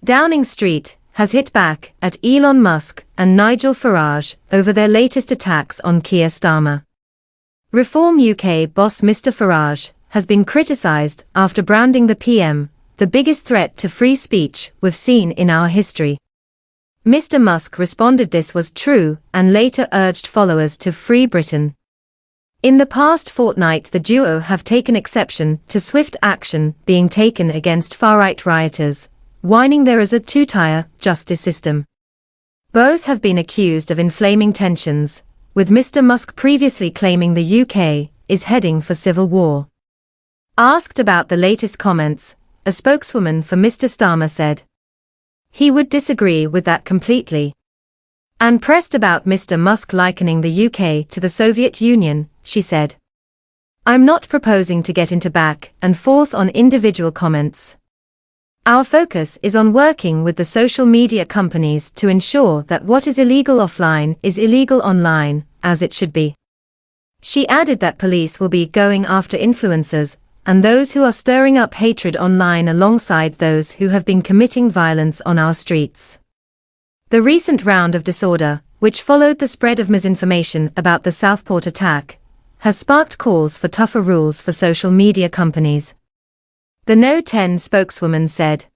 Downing Street has hit back at Elon Musk and Nigel Farage over their latest attacks on Keir Starmer. Reform UK boss Mr Farage has been criticised after branding the PM the biggest threat to free speech we've seen in our history. Mr Musk responded this was true and later urged followers to free Britain. In the past fortnight, the duo have taken exception to swift action being taken against far-right rioters, whining there is a two-tier justice system. Both have been accused of inflaming tensions, with Mr Musk previously claiming the UK is heading for civil war. Asked about the latest comments, a spokeswoman for Mr Starmer said he would disagree with that completely. And pressed about Mr Musk likening the UK to the Soviet Union, she said, "I'm not proposing to get into back and forth on individual comments. Our focus is on working with the social media companies to ensure that what is illegal offline is illegal online, as it should be." She added that police will be going after influencers and those who are stirring up hatred online alongside those who have been committing violence on our streets. The recent round of disorder, which followed the spread of misinformation about the Southport attack, has sparked calls for tougher rules for social media companies. The No10 spokeswoman said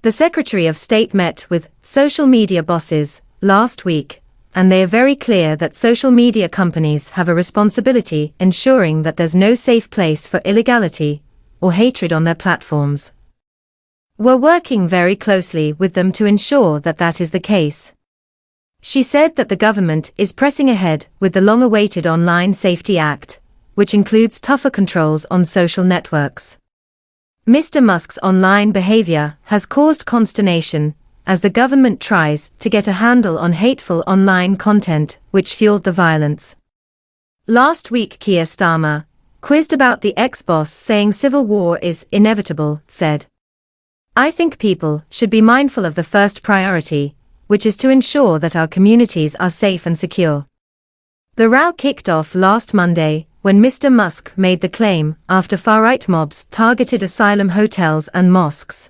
the Secretary of State met with social media bosses last week, and they are very clear that social media companies have a responsibility ensuring that there's no safe place for illegality or hatred on their platforms. We're working very closely with them to ensure that that is the case. She said that the government is pressing ahead with the long-awaited Online Safety Act, which includes tougher controls on social networks. Mr Musk's online behavior has caused consternation as the government tries to get a handle on hateful online content which fueled the violence. Last week, Keir Starmer, quizzed about the ex-boss saying civil war is inevitable, said, "I think people should be mindful of the first priority, which is to ensure that our communities are safe and secure." The row kicked off last Monday when Mr Musk made the claim after far-right mobs targeted asylum hotels and mosques.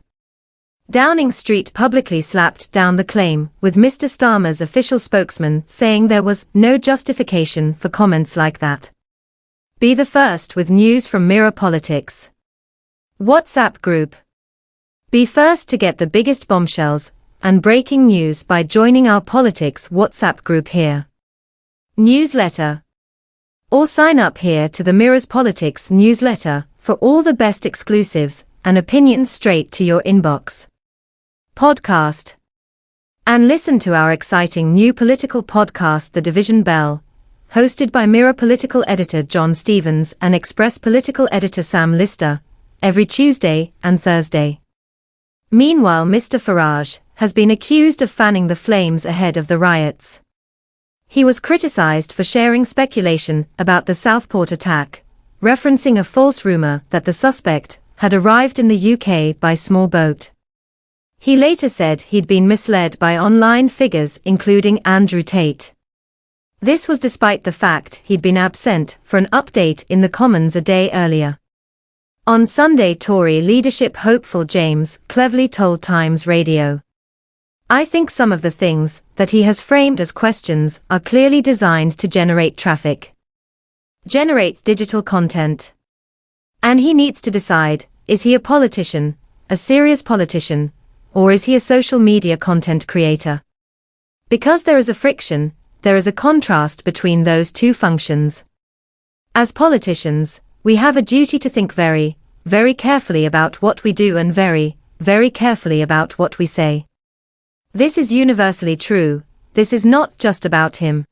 Downing Street publicly slapped down the claim, with Mr Starmer's official spokesman saying there was no justification for comments like that. Be the first with news from Mirror Politics WhatsApp group. Be first to get the biggest bombshells and breaking news by joining our Politics WhatsApp group here. Newsletter. Or sign up here to the Mirror's Politics newsletter for all the best exclusives and opinions straight to your inbox. Podcast. And listen to our exciting new political podcast The Division Bell, hosted by Mirror political editor John Stevens and Express political editor Sam Lister, every Tuesday and Thursday. Meanwhile, Mr Farage has been accused of fanning the flames ahead of the riots. He was criticised for sharing speculation about the Southport attack, referencing a false rumour that the suspect had arrived in the UK by small boat. He later said he'd been misled by online figures including Andrew Tate. This was despite the fact he'd been absent for an update in the Commons a day earlier. On Sunday, Tory leadership hopeful James Cleverly told Times Radio, "I think some of the things that he has framed as questions are clearly designed to generate traffic, generate digital content. And he needs to decide, is he a politician, a serious politician, or is he a social media content creator? Because there is a friction, there is a contrast between those two functions. As politicians, we have a duty to think very, very carefully about what we do and very, very carefully about what we say. This is universally true, this is not just about him."